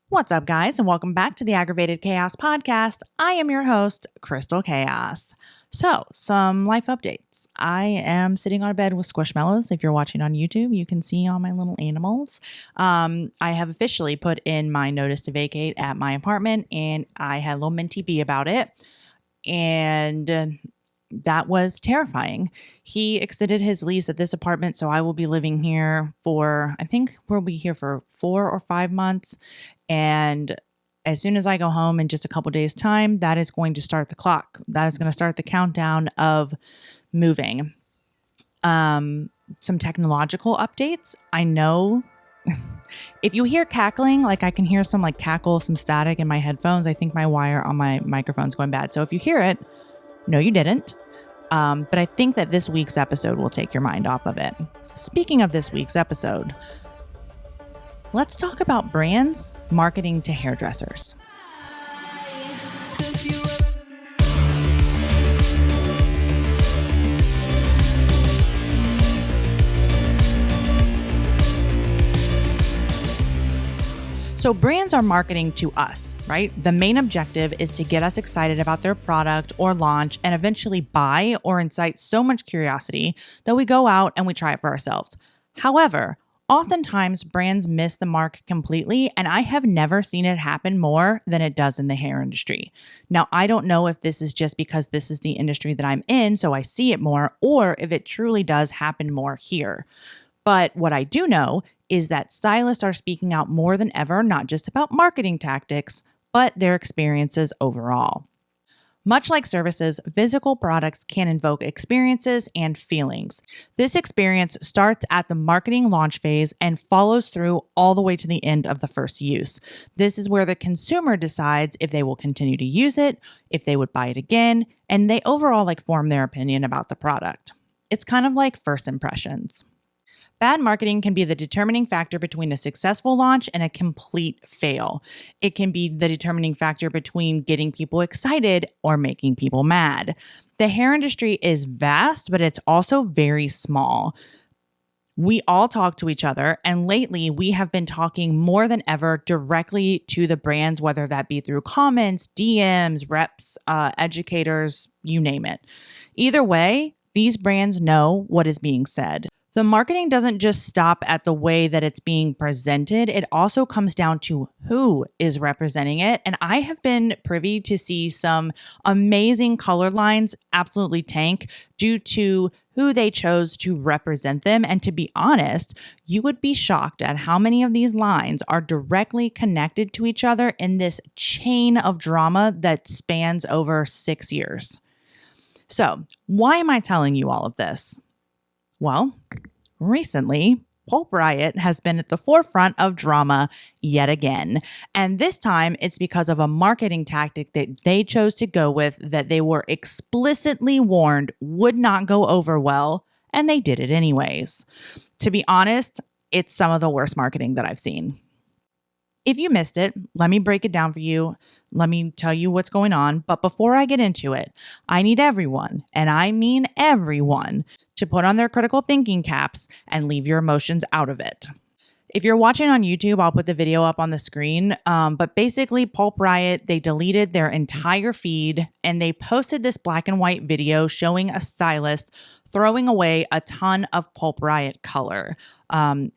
What's up, guys, and welcome back to the Aggravated Chaos Podcast. I am your host, Cryistal Chaos. So, some life updates. I am sitting on a bed with squishmallows. If you're watching on YouTube, you can see all my little animals. I have officially put in my notice to vacate at my apartment, and I had a little minty bee about it. And that was terrifying. He extended his lease at this apartment, so I will be living here for, I think we'll be here for 4 or 5 months. And as soon as I go home in just a couple days' time, that is going to start the clock. That is going to start the countdown of moving. Some technological updates. I know if you hear cackling, like I can hear some like cackle, some static in my headphones. I think my wire on my microphone's going bad. So if you hear it, no, you didn't. But I think that this week's episode will take your mind off of it. Speaking of this week's episode, let's talk about brands marketing to hairdressers. So brands are marketing to us, right? The main objective is to get us excited about their product or launch and eventually buy or incite so much curiosity that we go out and we try it for ourselves. However, oftentimes brands miss the mark completely, and I have never seen it happen more than it does in the hair industry. Now, I don't know if this is just because this is the industry that I'm in, so I see it more, or if it truly does happen more here. But what I do know is that stylists are speaking out more than ever, not just about marketing tactics, but their experiences overall. Much like services, physical products can invoke experiences and feelings. This experience starts at the marketing launch phase and follows through all the way to the end of the first use. This is where the consumer decides if they will continue to use it, if they would buy it again, and they overall form their opinion about the product. It's kind of like first impressions. Bad marketing can be the determining factor between a successful launch and a complete fail. It can be the determining factor between getting people excited or making people mad. The hair industry is vast, but it's also very small. We all talk to each other, and lately we have been talking more than ever directly to the brands, whether that be through comments, DMs, reps, educators, you name it. Either way, these brands know what is being said. The marketing doesn't just stop at the way that it's being presented. It also comes down to who is representing it. And I have been privy to see some amazing color lines absolutely tank due to who they chose to represent them. And to be honest, you would be shocked at how many of these lines are directly connected to each other in this chain of drama that spans over 6 years. So, why am I telling you all of this? Well, recently, Pulp Riot has been at the forefront of drama yet again. And this time, it's because of a marketing tactic that they chose to go with that they were explicitly warned would not go over well, and they did it anyways. To be honest, it's some of the worst marketing that I've seen. If you missed it, let me break it down for you. Let me tell you what's going on. But before I get into it, I need everyone, and I mean everyone, to put on their critical thinking caps and leave your emotions out of it. If you're watching on YouTube, I'll put the video up on the screen. But basically, Pulp Riot, they deleted their entire feed and they posted this black and white video showing a stylist throwing away a ton of Pulp Riot color.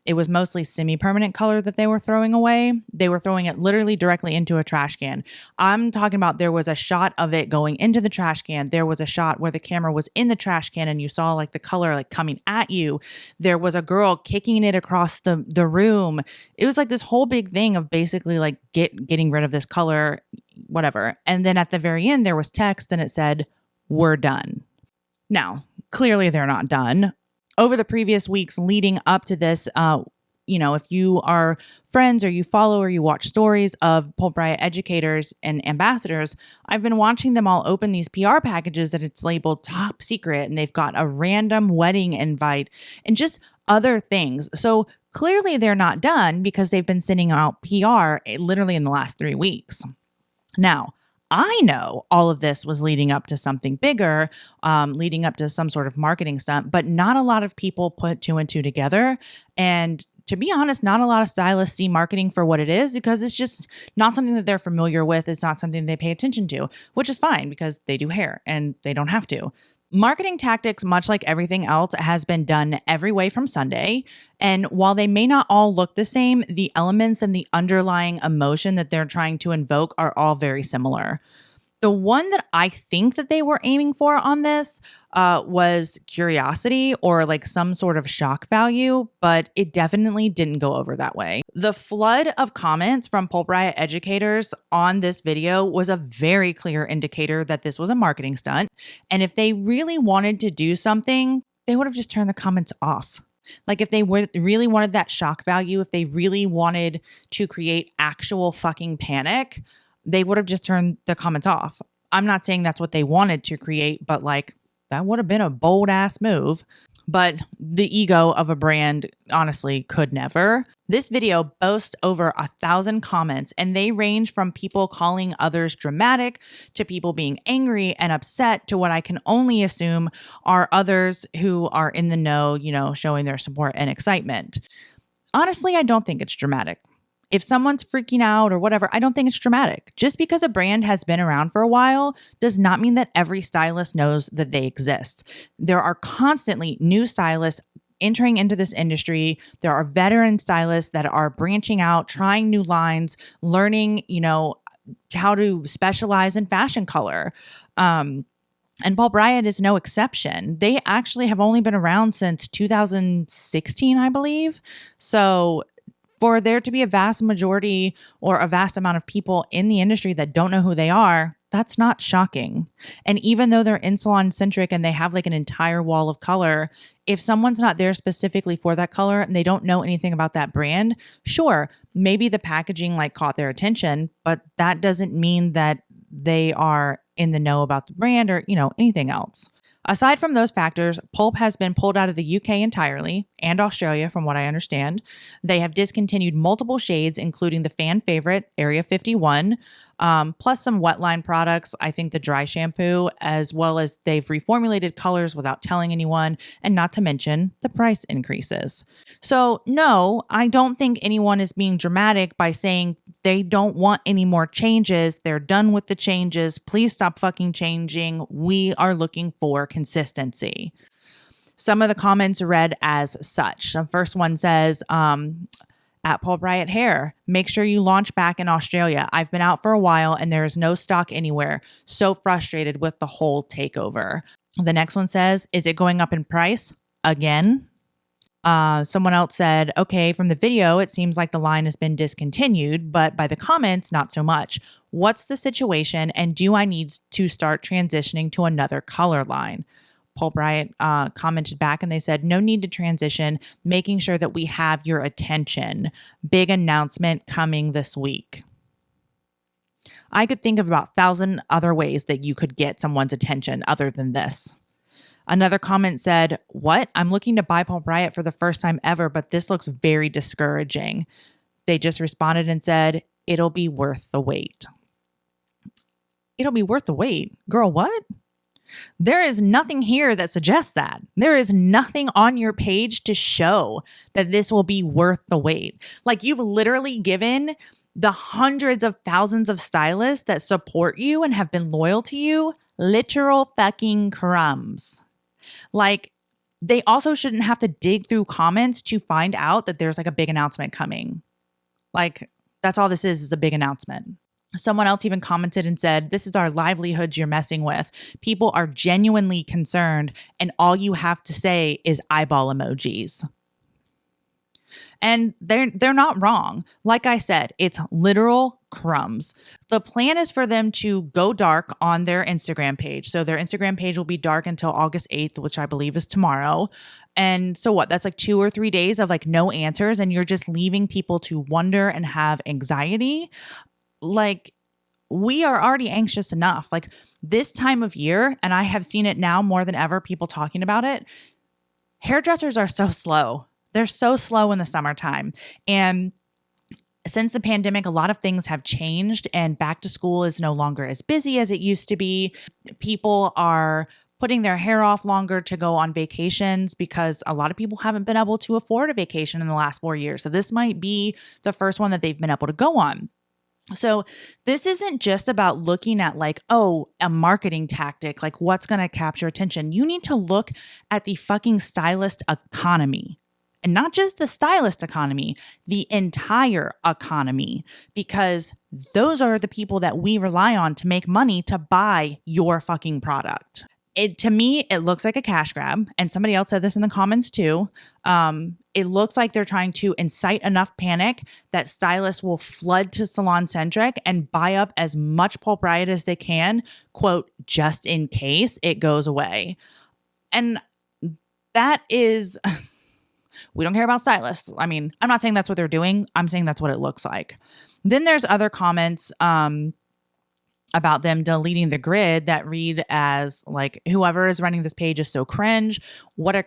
It was mostly semi-permanent color that they were throwing away. They were throwing it literally directly into a trash can. I'm talking about there was a shot of it going into the trash can. There was a shot where the camera was in the trash can and you saw the color coming at you. There was a girl kicking it across the room. It was this whole big thing of basically getting rid of this color, whatever. And then at the very end, there was text and it said, "We're done." Now, clearly they're not done. Over the previous weeks leading up to this, if you are friends or you follow or you watch stories of Pulp Riot educators and ambassadors, I've been watching them all open these PR packages that it's labeled top secret and they've got a random wedding invite and just other things. So clearly they're not done because they've been sending out PR literally in the last 3 weeks. Now, I know all of this was leading up to something bigger, leading up to some sort of marketing stunt, but not a lot of people put 2 and 2 together. And to be honest, not a lot of stylists see marketing for what it is because it's just not something that they're familiar with. It's not something they pay attention to, which is fine because they do hair and they don't have to. Marketing tactics, much like everything else, has been done every way from Sunday. And while they may not all look the same, the elements and the underlying emotion that they're trying to invoke are all very similar. The one that I think that they were aiming for on this was curiosity or like some sort of shock value, but it definitely didn't go over that way. The flood of comments from Pulp Riot educators on this video was a very clear indicator that this was a marketing stunt. And if they really wanted to do something, they would have just turned the comments off. Like if they really wanted that shock value, if they really wanted to create actual fucking panic, they would have just turned the comments off. I'm not saying that's what they wanted to create, but like that would have been a bold ass move. But the ego of a brand honestly could never. This video boasts over 1,000 comments, and they range from people calling others dramatic to people being angry and upset to what I can only assume are others who are in the know, showing their support and excitement. Honestly, I don't think it's dramatic. If someone's freaking out or whatever, I don't think it's dramatic. Just because a brand has been around for a while does not mean that every stylist knows that they exist. There are constantly new stylists entering into this industry. There are veteran stylists that are branching out, trying new lines, learning, how to specialize in fashion color. And Pulp Riot is no exception. They actually have only been around since 2016, I believe. So for there to be a vast majority or a vast amount of people in the industry that don't know who they are, that's not shocking. And even though they're in-salon centric and they have like an entire wall of color, if someone's not there specifically for that color and they don't know anything about that brand, sure, maybe the packaging like caught their attention, but that doesn't mean that they are in the know about the brand or, anything else. Aside from those factors, Pulp has been pulled out of the UK entirely and Australia, from what I understand. They have discontinued multiple shades, including the fan favorite Area 51, plus some wetline products, I think the dry shampoo, as well as they've reformulated colors without telling anyone, and not to mention the price increases. So no, I don't think anyone is being dramatic by saying they don't want any more changes. They're done with the changes. Please stop fucking changing. We are looking for consistency. Some of the comments read as such. The first one says, at Pulp Riot Hair, make sure you launch back in Australia. I've been out for a while and there is no stock anywhere. So frustrated with the whole takeover. The next one says, is it going up in price again? Someone else said, okay, from the video, it seems like the line has been discontinued, but by the comments, not so much. What's the situation? And do I need to start transitioning to another color line? Pulp Riot commented back and they said, no need to transition, making sure that we have your attention. Big announcement coming this week. I could think of about 1,000 other ways that you could get someone's attention other than this. Another comment said, what? I'm looking to buy Pulp Riot for the first time ever, but this looks very discouraging. They just responded and said, it'll be worth the wait. It'll be worth the wait? Girl, what? There is nothing here that suggests that. There is nothing on your page to show that this will be worth the wait. Like you've literally given the hundreds of thousands of stylists that support you and have been loyal to you literal fucking crumbs. Like they also shouldn't have to dig through comments to find out that there's like a big announcement coming. Like that's all this is a big announcement. Someone else even commented and said, this is our livelihoods you're messing with. People are genuinely concerned and all you have to say is eyeball emojis. And they're not wrong. Like I said, it's literal crumbs. The plan is for them to go dark on their Instagram page. So their Instagram page will be dark until August 8th, which I believe is tomorrow. And so what? That's like 2 or 3 days of like no answers. And you're just leaving people to wonder and have anxiety. Like we are already anxious enough. Like this time of year, and I have seen it now more than ever, people talking about it. Hairdressers are so slow. They're so slow in the summertime. And since the pandemic, a lot of things have changed and back to school is no longer as busy as it used to be. People are putting their hair off longer to go on vacations, because a lot of people haven't been able to afford a vacation in the last 4 years. So this might be the first one that they've been able to go on. So this isn't just about looking at like, oh, a marketing tactic, like what's going to capture attention. You need to look at the fucking stylist economy. And not just the stylist economy, the entire economy, because those are the people that we rely on to make money to buy your fucking product. To me, it looks like a cash grab. And somebody else said this in the comments too. It looks like they're trying to incite enough panic that stylists will flood to Salon Centric and buy up as much Pulp Riot as they can, quote, just in case it goes away. And that is... We don't care about stylists. I mean, I'm not saying that's what they're doing. I'm saying that's what it looks like. Then there's other comments about them deleting the grid that read as like, whoever is running this page is so cringe. What a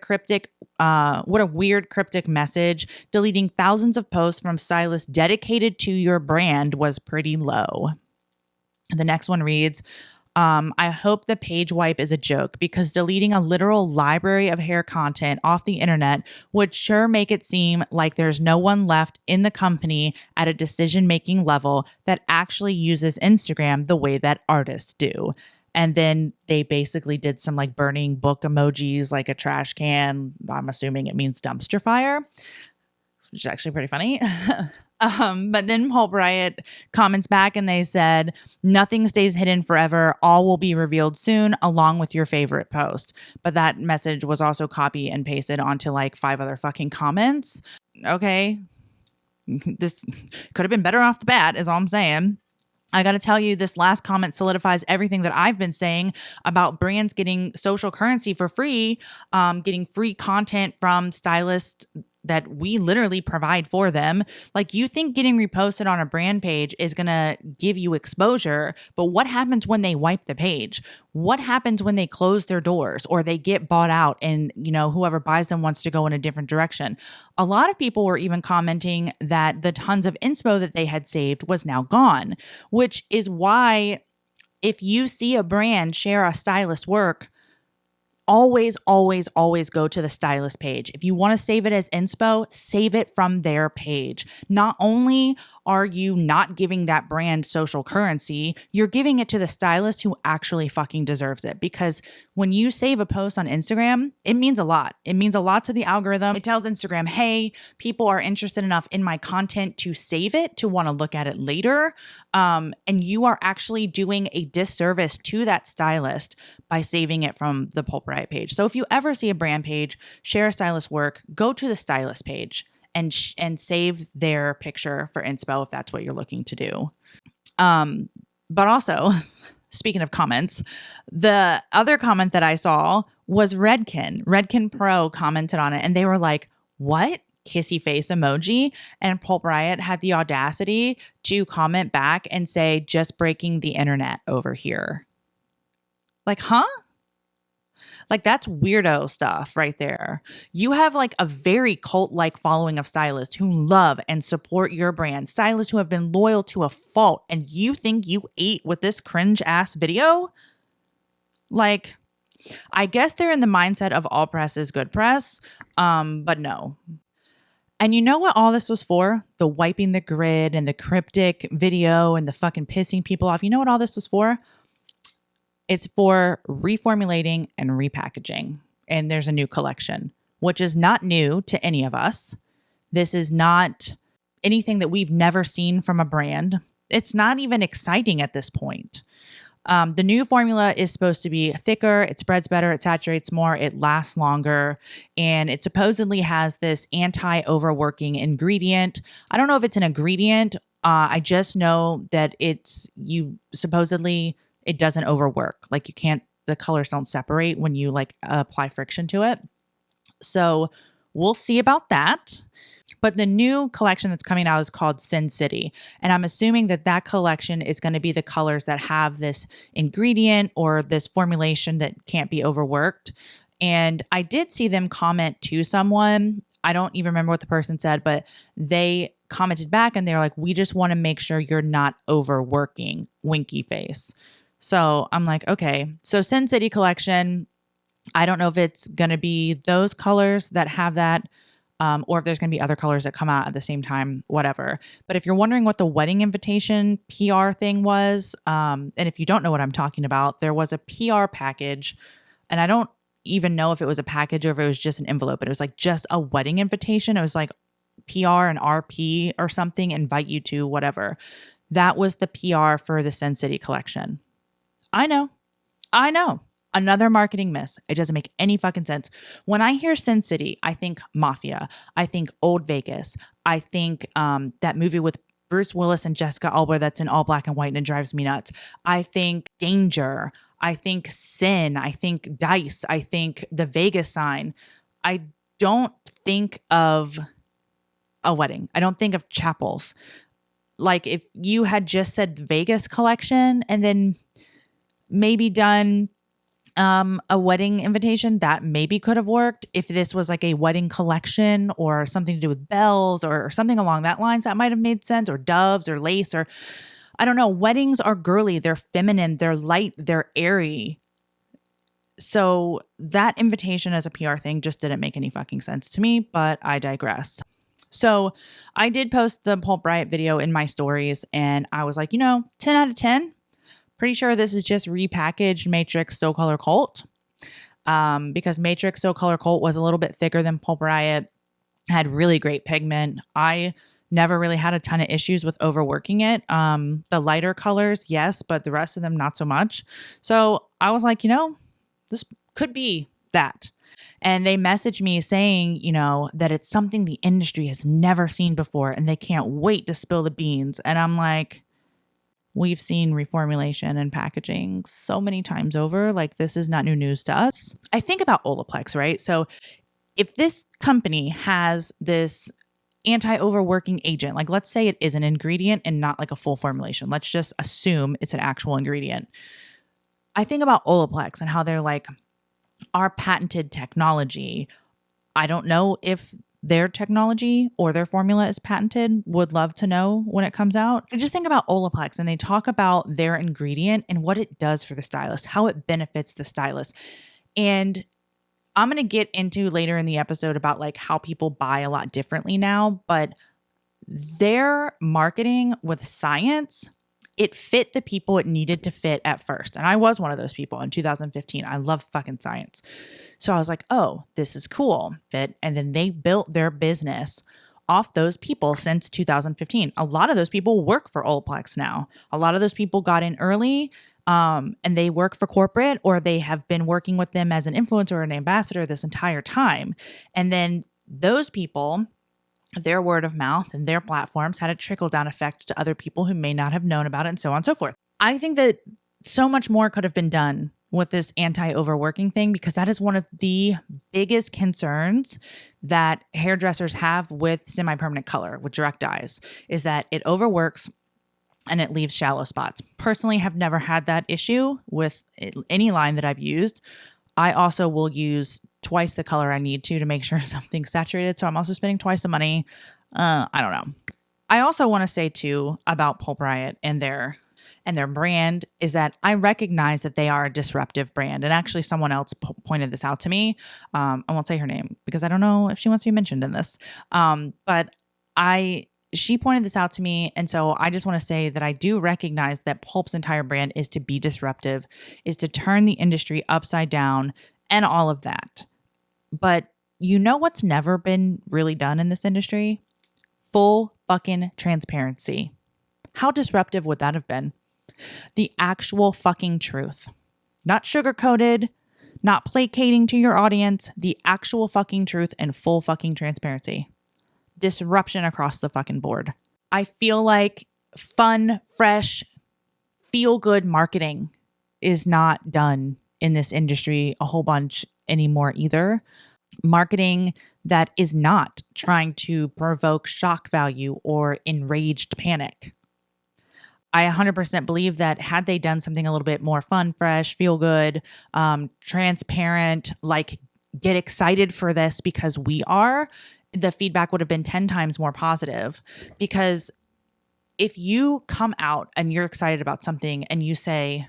weird cryptic message. Deleting thousands of posts from stylists dedicated to your brand was pretty low. The next one reads, I hope the page wipe is a joke, because deleting a literal library of hair content off the internet would sure make it seem like there's no one left in the company at a decision-making level that actually uses Instagram the way that artists do. And then they basically did some like burning book emojis, like a trash can. I'm assuming it means dumpster fire, which is actually pretty funny. But then Pulp Riot comments back and they said, nothing stays hidden forever. All will be revealed soon, along with your favorite post. But that message was also copy and pasted onto like 5 other fucking comments. Okay. This could have been better off the bat, is all I'm saying. I got to tell you, this last comment solidifies everything that I've been saying about brands getting social currency for free, getting free content from stylists that we literally provide for them. Like, you think getting reposted on a brand page is going to give you exposure, but what happens when they wipe the page? What happens when they close their doors or they get bought out and, you know, whoever buys them wants to go in a different direction? A lot of people were even commenting that the tons of inspo that they had saved was now gone, which is why if you see a brand share a stylist work, always go to the stylist page. If you want to save it as inspo, save it from their page. Not only are you not giving that brand social currency, you're giving it to the stylist who actually fucking deserves it. Because when you save a post on Instagram, it means a lot. It means a lot to the algorithm. It tells Instagram, hey, people are interested enough in my content to save it, to want to look at it later. And you are actually doing a disservice to that stylist by saving it from the Pulp Riot page. So if you ever see a brand page share a stylist work, go to the stylist page and save their picture for inspo if that's what you're looking to do. But also, speaking of comments, the other comment that I saw was Redken. Redken Pro commented on it and they were like, what? Kissy face emoji. And Pulp Riot had the audacity to comment back and say, just breaking the internet over here. Like, huh? Like, that's weirdo stuff right there. You have like a very cult-like following of stylists who love and support your brand. Stylists who have been loyal to a fault. And you think you ate with this cringe-ass video? Like, I guess they're in the mindset of all press is good press. But no. And you know what all this was for? The wiping the grid and the cryptic video and the fucking pissing people off. You know what all this was for? It's for reformulating and repackaging. And there's a new collection, which is not new to any of us. This is not anything that we've never seen from a brand. It's not even exciting at this point. The new formula is supposed to be thicker, it spreads better, it saturates more, it lasts longer, and it supposedly has this anti-overworking ingredient. I don't know if it's an ingredient. I just know that it doesn't overwork. Like, the colors don't separate when you like apply friction to it. So we'll see about that. But the new collection that's coming out is called Sin City. And I'm assuming that collection is going to be the colors that have this ingredient or this formulation that can't be overworked. And I did see them comment to someone. I don't even remember what the person said, but they commented back and they're like, we just want to make sure you're not overworking, winky face. So I'm like, okay. So Sin City collection, I don't know if it's going to be those colors that have that, or if there's going to be other colors that come out at the same time, whatever. But if you're wondering what the wedding invitation PR thing was, and if you don't know what I'm talking about, there was a PR package, and I don't even know if it was a package or if it was just an envelope, but it was like just a wedding invitation. It was like PR and RP or something, invite you to whatever. That was the PR for the Sin City collection. I know. Another marketing miss. It doesn't make any fucking sense. When I hear Sin City, I think mafia. I think old Vegas. I think that movie with Bruce Willis and Jessica Alba that's in all black and white and it drives me nuts. I think Danger. I think Sin. I think Dice. I think the Vegas sign. I don't think of a wedding. I don't think of chapels. Like if you had just said Vegas collection and then maybe done a wedding invitation, that maybe could have worked. If this was like a wedding collection or something to do with bells or something along that lines, that might have made sense, or doves or lace, or I don't know. Weddings are girly, they're feminine, they're light, they're airy. So that invitation as a PR thing just didn't make any fucking sense to me, but I digress. So I did post the Pulp Riot video in my stories and I was like, 10 out of 10. Pretty sure this is just repackaged Matrix So Color Cult, because Matrix So Color Cult was a little bit thicker than Pulp Riot, had really great pigment. I never really had a ton of issues with overworking it. The lighter colors, yes, but the rest of them, not so much. So I was like, this could be that. And they messaged me saying, that it's something the industry has never seen before and they can't wait to spill the beans. And I'm like, we've seen reformulation and packaging so many times over. Like, this is not new news to us. I think about Olaplex, right? So if this company has this anti-overworking agent, like let's say it is an ingredient and not like a full formulation. Let's just assume it's an actual ingredient. I think about Olaplex and how they're like, our patented technology. I don't know if their technology or their formula is patented. Would love to know when it comes out. I just think about Olaplex and they talk about their ingredient and what it does for the stylist, how it benefits the stylist. And I'm going to get into later in the episode about like how people buy a lot differently now, but their marketing with science, it fit the people it needed to fit at first. And I was one of those people in 2015. I love fucking science. So I was like, oh, this is cool. Fit. And then they built their business off those people since 2015. A lot of those people work for Olaplex now. A lot of those people got in early and they work for corporate, or they have been working with them as an influencer or an ambassador this entire time. And then those people, their word of mouth and their platforms had a trickle-down effect to other people who may not have known about it, and so on and so forth. I think that so much more could have been done with this anti-overworking thing, because that is one of the biggest concerns that hairdressers have with semi-permanent color, with direct dyes, is that it overworks and it leaves shallow spots. Personally, have never had that issue with any line that I've used. I also will use twice the color I need to make sure something's saturated. So I'm also spending twice the money. I don't know. I also want to say too about Pulp Riot and their brand is that I recognize that they are a disruptive brand. And actually someone else pointed this out to me. I won't say her name because I don't know if she wants to be mentioned in this. But she pointed this out to me. And so I just want to say that I do recognize that Pulp's entire brand is to be disruptive, is to turn the industry upside down and all of that. But what's never been really done in this industry? Full fucking transparency. How disruptive would that have been? The actual fucking truth. Not sugar-coated, not placating to your audience, the actual fucking truth and full fucking transparency. Disruption across the fucking board. I feel like fun, fresh, feel-good marketing is not done in this industry a whole bunch anymore either. Marketing that is not trying to provoke shock value or enraged panic. I 100% believe that had they done something a little bit more fun, fresh, feel good, transparent, like get excited for this because we are, the feedback would have been 10 times more positive. Because if you come out and you're excited about something and you say,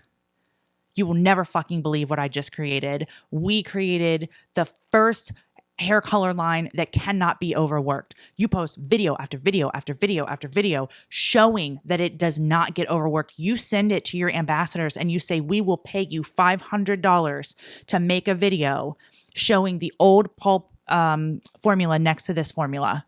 You will never fucking believe what I just created. We created the first hair color line that cannot be overworked. You post video after video after video after video showing that it does not get overworked. You send it to your ambassadors and you say, we will pay you $500 to make a video showing the old Pulp formula next to this formula.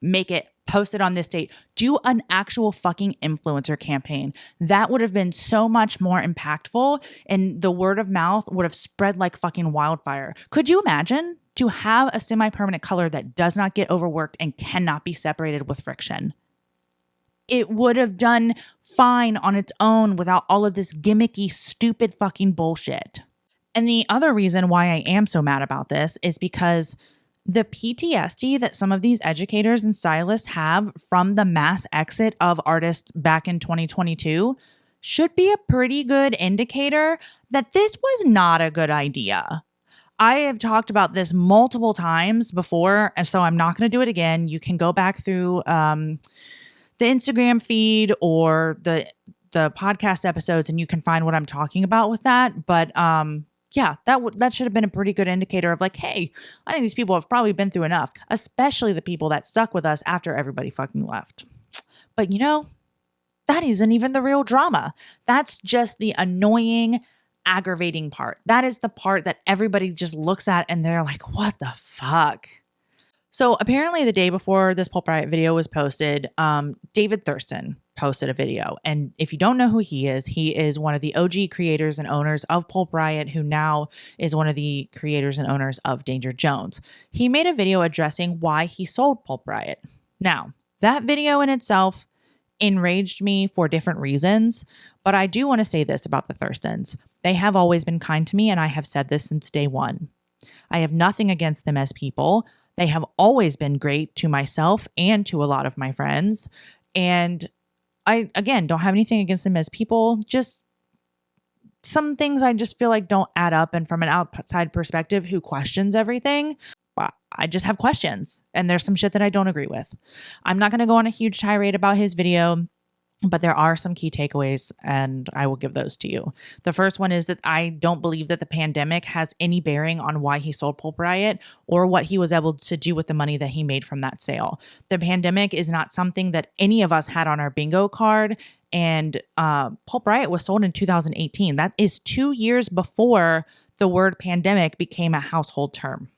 Make it, post it on this date. Do an actual fucking influencer campaign. That would have been so much more impactful, and the word of mouth would have spread like fucking wildfire. Could you imagine to have a semi-permanent color that does not get overworked and cannot be separated with friction? It would have done fine on its own without all of this gimmicky, stupid fucking bullshit. And the other reason why I am so mad about this is because the PTSD that some of these educators and stylists have from the mass exit of artists back in 2022 should be a pretty good indicator that this was not a good idea. I have talked about this multiple times before, and so I'm not going to do it again. You can go back through the Instagram feed or the podcast episodes, and you can find what I'm talking about with that. But yeah, that should have been a pretty good indicator of like, hey, I think these people have probably been through enough, especially the people that stuck with us after everybody fucking left. But that isn't even the real drama. That's just the annoying, aggravating part. That is the part that everybody just looks at and they're like, what the fuck? So apparently the day before this Pulp Riot video was posted, David Thurston posted a video. And if you don't know who he is one of the OG creators and owners of Pulp Riot, who now is one of the creators and owners of Danger Jones. He made a video addressing why he sold Pulp Riot. Now, that video in itself enraged me for different reasons, but I do want to say this about the Thurstons. They have always been kind to me, and I have said this since day one. I have nothing against them as people. They have always been great to myself and to a lot of my friends. And I, again, don't have anything against them as people. Just some things I just feel like don't add up. And from an outside perspective who questions everything, I just have questions. And there's some shit that I don't agree with. I'm not going to go on a huge tirade about his video, but there are some key takeaways, and I will give those to you. The first one is that I don't believe that the pandemic has any bearing on why he sold Pulp Riot or what he was able to do with the money that he made from that sale. The pandemic is not something that any of us had on our bingo card, and Pulp Riot was sold in 2018. That is 2 years before the word pandemic became a household term.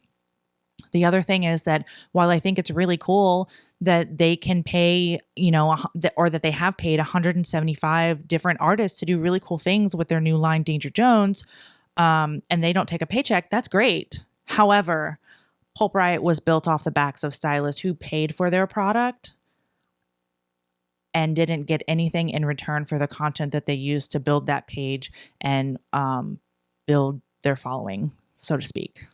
The other thing is that while I think it's really cool that they can pay, or that they have paid 175 different artists to do really cool things with their new line, Danger Jones, and they don't take a paycheck, that's great. However, Pulp Riot was built off the backs of stylists who paid for their product and didn't get anything in return for the content that they used to build that page and build their following, so to speak.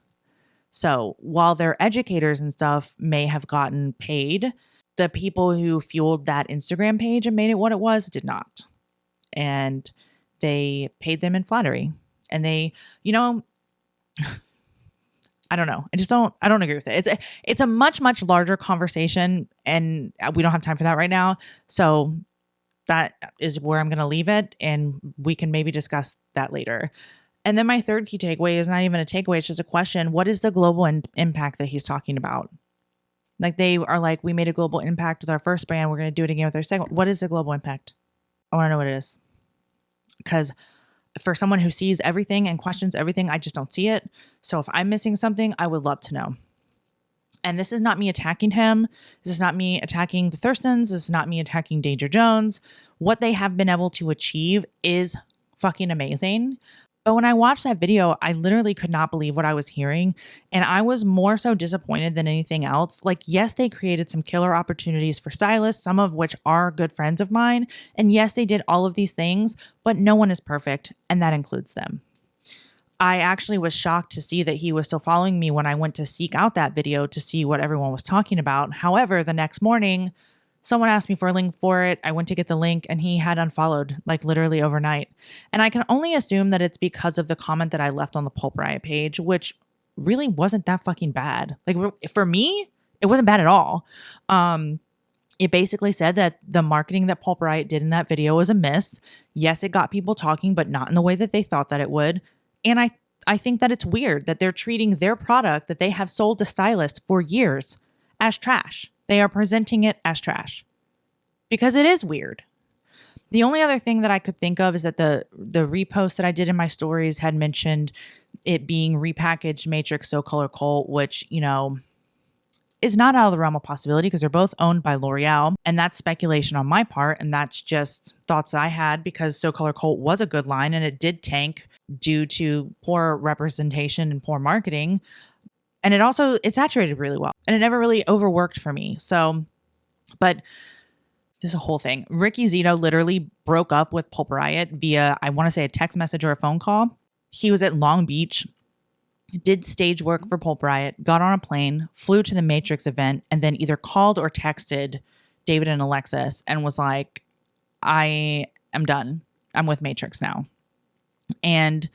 So while their educators and stuff may have gotten paid, the people who fueled that Instagram page and made it what it was did not. And they paid them in flattery. And they, I don't know. I don't agree with it. It's a much, much larger conversation, and we don't have time for that right now. So that is where I'm going to leave it, and we can maybe discuss that later. And then my third key takeaway is not even a takeaway. It's just a question. What is the global impact that he's talking about? Like, they are like, we made a global impact with our first brand. We're going to do it again with our second. What is the global impact? I want to know what it is. Because for someone who sees everything and questions everything, I just don't see it. So if I'm missing something, I would love to know. And this is not me attacking him. This is not me attacking the Thurstons. This is not me attacking Danger Jones. What they have been able to achieve is fucking amazing. But when I watched that video, I literally could not believe what I was hearing. And I was more so disappointed than anything else. Like, yes, they created some killer opportunities for stylists, some of which are good friends of mine. And yes, they did all of these things, but no one is perfect. And that includes them. I actually was shocked to see that he was still following me when I went to seek out that video to see what everyone was talking about. However, the next morning, someone asked me for a link for it. I went to get the link and he had unfollowed, like, literally overnight. And I can only assume that it's because of the comment that I left on the Pulp Riot page, which really wasn't that fucking bad. Like, for me, it wasn't bad at all. It It basically said that the marketing that Pulp Riot did in that video was a miss. Yes, it got people talking, but not in the way that they thought that it would. And I think that it's weird that they're treating their product that they have sold to stylists for years as trash. They are presenting it as trash because it is weird. The only other thing that I could think of is that the repost that I did in my stories had mentioned it being repackaged Matrix So Color Cult, which, you know, is not out of the realm of possibility because they're both owned by L'Oreal. And that's speculation on my part. And that's just thoughts I had because So Color Cult was a good line and it did tank due to poor representation and poor marketing. And it saturated really well and it never really overworked for me. So, but this is a whole thing. Ricky Zito literally broke up with Pulp Riot via, I want to say, a text message or a phone call. He was at Long Beach, did stage work for Pulp Riot, got on a plane, flew to the Matrix event, and then either called or texted David and Alexis and was like, I am done. I'm with Matrix now. And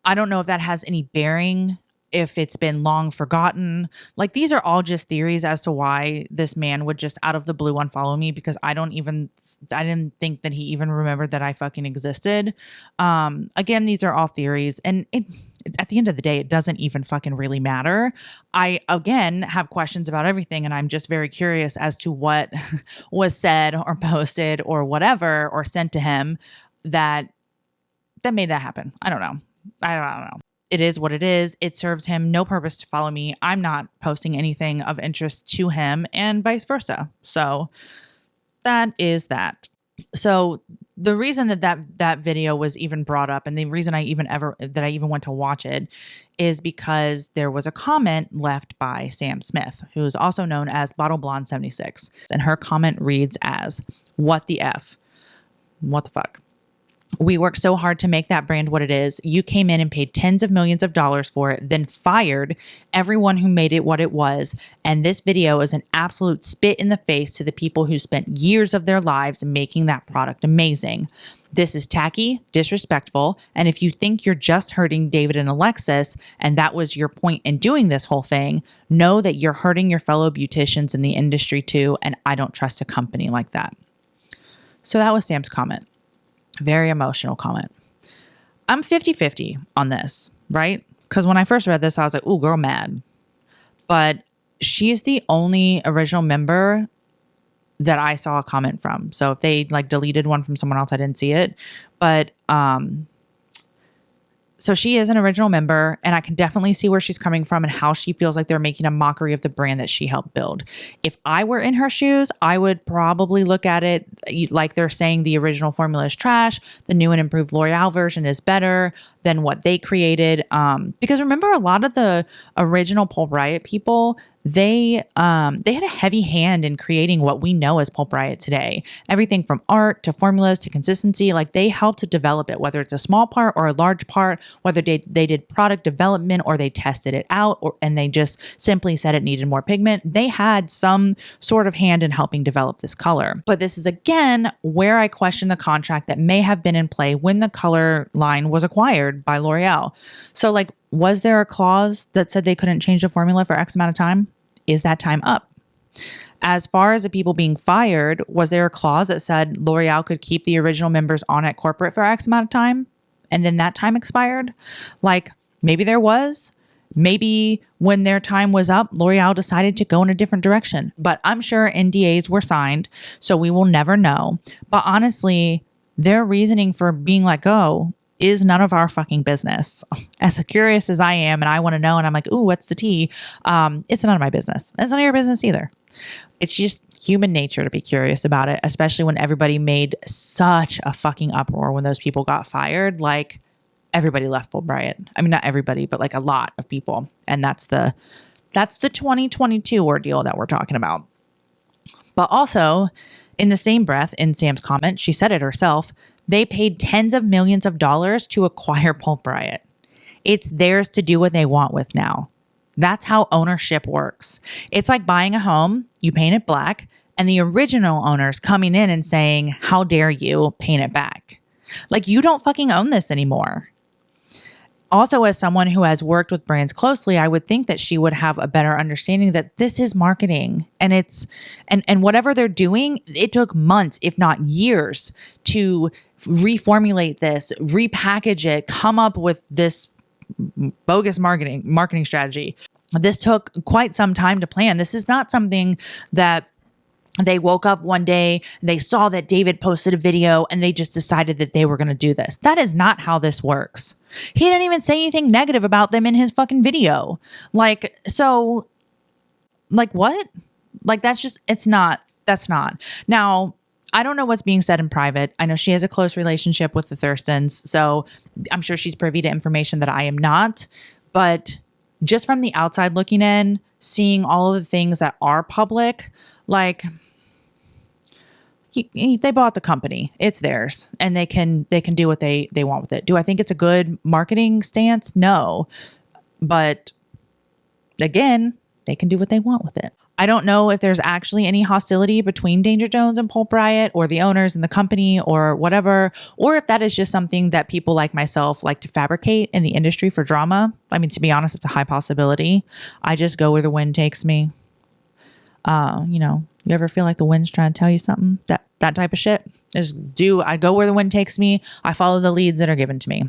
I don't know if that has any bearing, if it's been long forgotten. Like, these are all just theories as to why this man would just out of the blue unfollow me, because I didn't think that he even remembered that I fucking existed. Again, these are all theories. And at the end of the day, it doesn't even fucking really matter. I, again, have questions about everything. And I'm just very curious as to what was said or posted or whatever, or sent to him that made that happen. I don't know. I don't know. It is what it is. It serves him no purpose to follow me. I'm not posting anything of interest to him and vice versa. So that is that. So the reason that video was even brought up and the reason I even went to watch it is because there was a comment left by Sam Smith, who is also known as Bottle Blonde 76. And her comment reads as, "What the F? What the fuck? We worked so hard to make that brand what it is. You came in and paid tens of millions of dollars for it, then fired everyone who made it what it was. And this video is an absolute spit in the face to the people who spent years of their lives making that product amazing. This is tacky, disrespectful. And if you think you're just hurting David and Alexis, and that was your point in doing this whole thing, know that you're hurting your fellow beauticians in the industry too. And I don't trust a company like that." So that was Sam's comment. Very emotional comment. I'm 50-50 on this, right? Because when I first read this, I was like, ooh, girl, mad. But she's the only original member that I saw a comment from. So if they like deleted one from someone else, I didn't see it. But so she is an original member, and I can definitely see where she's coming from and how she feels like they're making a mockery of the brand that she helped build. If I were in her shoes, I would probably look at it like they're saying the original formula is trash. The new and improved L'Oreal version is better than what they created. Because remember, a lot of the original Pulp Riot people, they had a heavy hand in creating what we know as Pulp Riot today. Everything from art to formulas to consistency, like they helped to develop it, whether it's a small part or a large part, whether they did product development or they tested it out and they just simply said it needed more pigment. They had some sort of hand in helping develop this color. But this is again where I question the contract that may have been in play when the color line was acquired by L'Oreal. So like, was there a clause that said they couldn't change the formula for X amount of time? Is that time up? As far as the people being fired, was there a clause that said L'Oreal could keep the original members on at corporate for X amount of time and then that time expired? Like, maybe there was. Maybe when their time was up, L'Oreal decided to go in a different direction. But I'm sure NDAs were signed, so we will never know. But honestly, their reasoning for being let go is none of our fucking business. As curious as I am and I want to know, and I'm like, ooh, what's the tea? It's none of my business. It's none of your business either. It's just human nature to be curious about it, especially when everybody made such a fucking uproar when those people got fired. Like, everybody left Pulp Riot. I mean, not everybody, but like a lot of people. And that's the 2022 ordeal that we're talking about. But also, in the same breath, in Sam's comment, she said it herself, they paid tens of millions of dollars to acquire Pulp Riot. It's theirs to do what they want with now. That's how ownership works. It's like buying a home, you paint it black, and the original owners coming in and saying, how dare you paint it back? Like, you don't fucking own this anymore. Also, as someone who has worked with brands closely, I would think that she would have a better understanding that this is marketing, and and whatever they're doing, it took months, if not years, to reformulate this, repackage it, come up with this bogus marketing strategy. This took quite some time to plan. This is not something that they woke up one day, they saw that David posted a video, and they just decided that they were going to do this. That is not how this works. He didn't even say anything negative about them in his fucking video. Like, so, like, what? Like, that's not. Now, I don't know what's being said in private. I know she has a close relationship with the Thurstons, so I'm sure she's privy to information that I am not. But just from the outside looking in, seeing all of the things that are public, like, they bought the company, it's theirs, and they can do what they want with it. Do I think it's a good marketing stance? No, but again, they can do what they want with it. I don't know if there's actually any hostility between Danger Jones and Pulp Riot, or the owners and the company, or whatever, or if that is just something that people like myself like to fabricate in the industry for drama. I mean, to be honest, it's a high possibility. I just go where the wind takes me. You ever feel like the wind's trying to tell you something? That type of shit. I go where the wind takes me. I follow the leads that are given to me.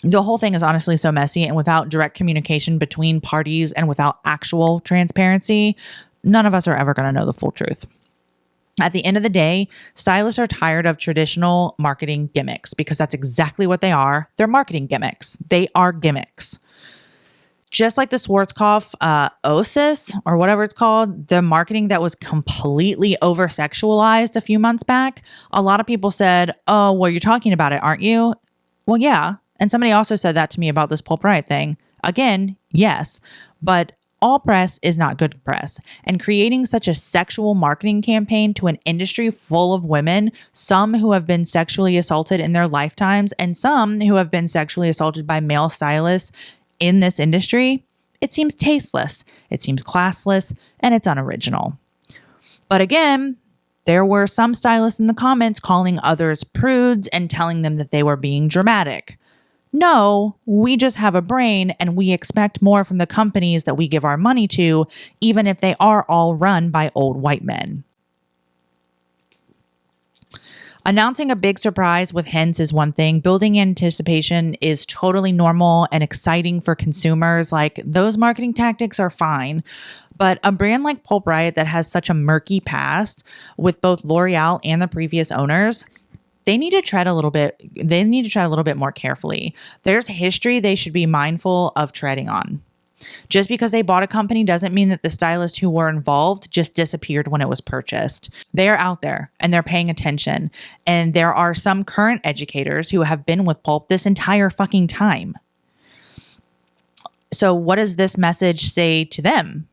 The whole thing is honestly so messy, and without direct communication between parties and without actual transparency, none of us are ever going to know the full truth. At the end of the day, stylists are tired of traditional marketing gimmicks, because that's exactly what they are. They're marketing gimmicks. They are gimmicks. Just like the Schwarzkopf Oasis, or whatever it's called, the marketing that was completely over-sexualized a few months back, a lot of people said, oh, well, you're talking about it, aren't you? Well, yeah. And somebody also said that to me about this Pulp Riot thing. Again, yes. But all press is not good press. And creating such a sexual marketing campaign to an industry full of women, some who have been sexually assaulted in their lifetimes, and some who have been sexually assaulted by male stylists in this industry, it seems tasteless, it seems classless, and it's unoriginal. But again, there were some stylists in the comments calling others prudes and telling them that they were being dramatic. No, we just have a brain, and we expect more from the companies that we give our money to, even if they are all run by old white men. Announcing a big surprise with hints is one thing. Building anticipation is totally normal and exciting for consumers. Like, those marketing tactics are fine. But a brand like Pulp Riot that has such a murky past with both L'Oreal and the previous owners, they need to tread a little bit more carefully. There's history they should be mindful of treading on. Just because they bought a company doesn't mean that the stylists who were involved just disappeared when it was purchased. They are out there, and they're paying attention. And there are some current educators who have been with Pulp this entire fucking time. So what does this message say to them?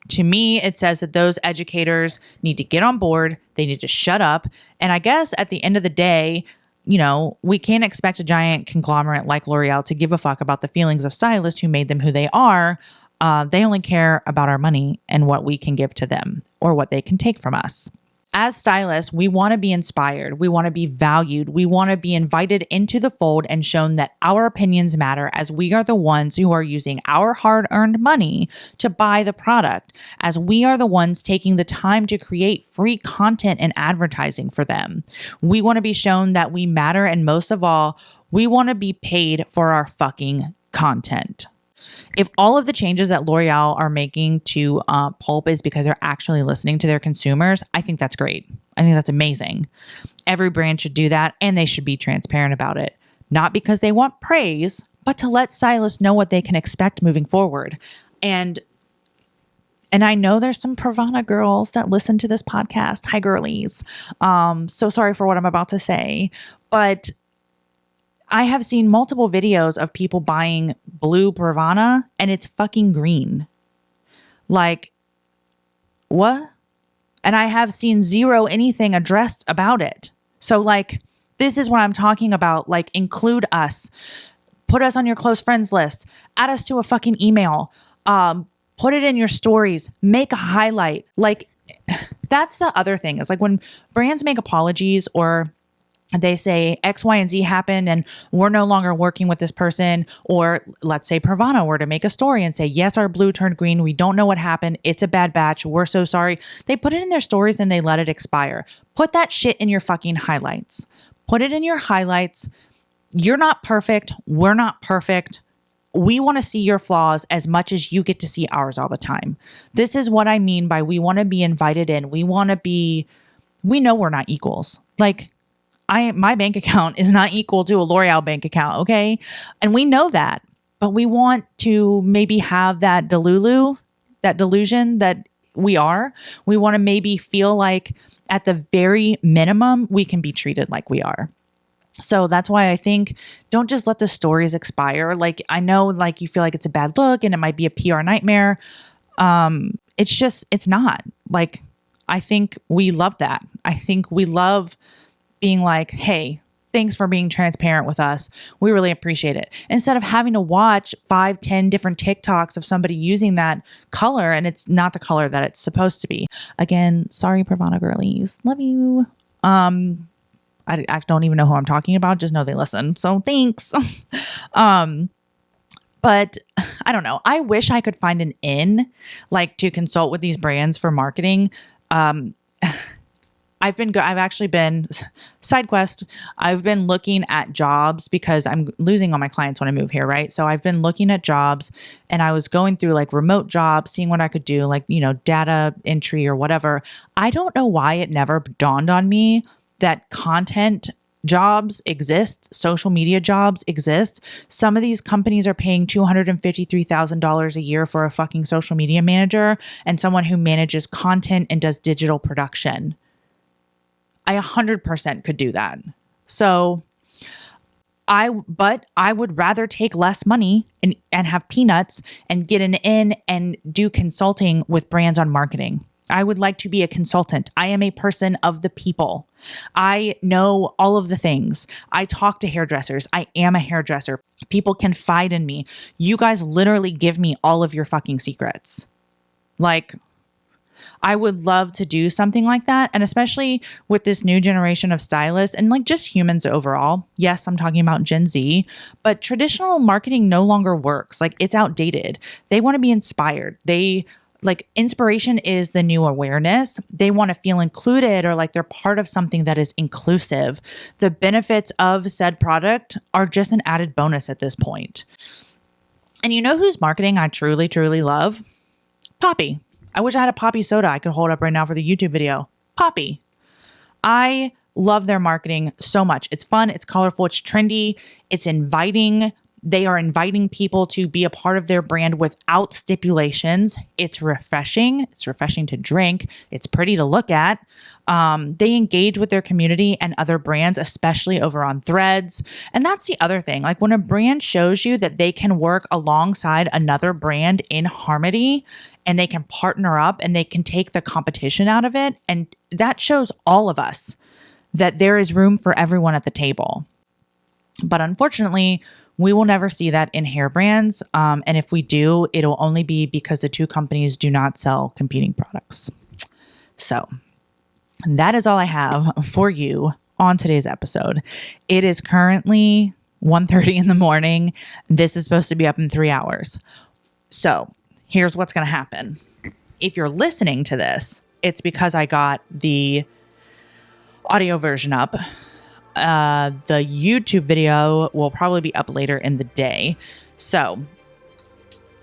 To me, it says that those educators need to get on board. They need to shut up. And I guess at the end of the day, we can't expect a giant conglomerate like L'Oreal to give a fuck about the feelings of stylists who made them who they are. They only care about our money and what we can give to them, or what they can take from us. As stylists, we want to be inspired. We want to be valued. We want to be invited into the fold and shown that our opinions matter, as we are the ones who are using our hard-earned money to buy the product, as we are the ones taking the time to create free content and advertising for them. We want to be shown that we matter, and most of all, we want to be paid for our fucking content. If all of the changes that L'Oreal are making to Pulp is because they're actually listening to their consumers, I think that's great. I think that's amazing. Every brand should do that, and they should be transparent about it. Not because they want praise, but to let stylists know what they can expect moving forward. And I know there's some Pravana girls that listen to this podcast. Hi, girlies. So sorry for what I'm about to say, but I have seen multiple videos of people buying blue Pravana, and it's fucking green. Like, what? And I have seen zero anything addressed about it. So, like, this is what I'm talking about. Like, include us. Put us on your close friends list. Add us to a fucking email. Put it in your stories. Make a highlight. Like, that's the other thing. Is like when brands make apologies, or they say X, Y, and Z happened and we're no longer working with this person. Or let's say Pravana were to make a story and say, yes, our blue turned green. We don't know what happened. It's a bad batch. We're so sorry. They put it in their stories and they let it expire. Put that shit in your fucking highlights. Put it in your highlights. You're not perfect. We're not perfect. We want to see your flaws as much as you get to see ours all the time. This is what I mean by we want to be invited in. We know we're not equals. Like, my bank account is not equal to a L'Oreal bank account, okay? And we know that, but we want to maybe have that delusion that we are. We want to maybe feel like at the very minimum, we can be treated like we are. So that's why I think don't just let the stories expire. Like, I know like you feel like it's a bad look and it might be a PR nightmare. It's not. Like, I think we love that. I think we love being like, hey, thanks for being transparent with us. We really appreciate it. Instead of having to watch 5-10 different TikToks of somebody using that color and it's not the color that it's supposed to be. Again, sorry, Pravana girlies. Love you. I don't even know who I'm talking about. Just know they listen. So thanks. But I don't know. I wish I could find an in, like, to consult with these brands for marketing. I've actually been side quest. I've been looking at jobs because I'm losing all my clients when I move here, right? So I've been looking at jobs and I was going through like remote jobs, seeing what I could do, like, data entry or whatever. I don't know why it never dawned on me that content jobs exist, social media jobs exist. Some of these companies are paying $253,000 a year for a fucking social media manager and someone who manages content and does digital production. I 100% could do that. So but I would rather take less money and have peanuts and get an in and do consulting with brands on marketing. I would like to be a consultant. I am a person of the people. I know all of the things. I talk to hairdressers. I am a hairdresser. People confide in me. You guys literally give me all of your fucking secrets. Like, I would love to do something like that. And especially with this new generation of stylists and like just humans overall. Yes, I'm talking about Gen Z, but traditional marketing no longer works. Like, it's outdated. They want to be inspired. Inspiration is the new awareness. They want to feel included or like they're part of something that is inclusive. The benefits of said product are just an added bonus at this point. And you know whose marketing I truly, truly love? Poppy. I wish I had a Poppy soda I could hold up right now for the YouTube video. Poppy. I love their marketing so much. It's fun. It's colorful. It's trendy. It's inviting. They are inviting people to be a part of their brand without stipulations. It's refreshing. It's refreshing to drink. It's pretty to look at. They engage with their community and other brands, especially over on Threads. And that's the other thing. Like, when a brand shows you that they can work alongside another brand in harmony and they can partner up and they can take the competition out of it. And that shows all of us that there is room for everyone at the table. But unfortunately, we will never see that in hair brands. And if we do, it'll only be because the two companies do not sell competing products. So that is all I have for you on today's episode. It is currently 1:30 in the morning. This is supposed to be up in 3 hours. So here's what's going to happen. If you're listening to this, it's because I got the audio version up. The YouTube video will probably be up later in the day. So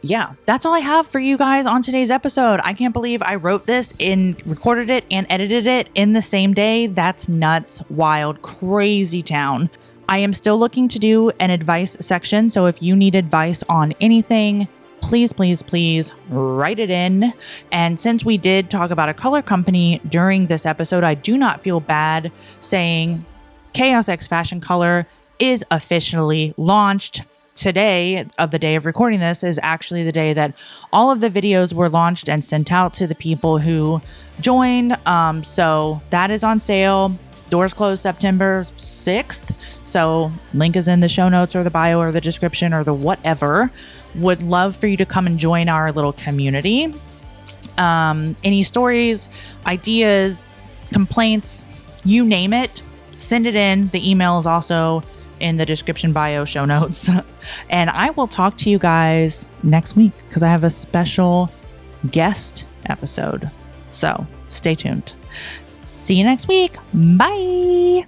yeah, that's all I have for you guys on today's episode. I can't believe I wrote this and recorded it and edited it in the same day. That's nuts, wild, crazy town. I am still looking to do an advice section. So if you need advice on anything, please, please, please write it in. And since we did talk about a color company during this episode, I do not feel bad saying Chaos X Fashion Color is officially launched. Today, of the day of recording this, is actually the day that all of the videos were launched and sent out to the people who joined. So that is on sale. Doors close September 6th. So link is in the show notes or the bio or the description or the whatever. Would love for you to come and join our little community. Any stories, ideas, complaints, you name it, Send it in. The email is also in the description bio show notes. And I will talk to you guys next week because I have a special guest episode. So stay tuned. See you next week. Bye.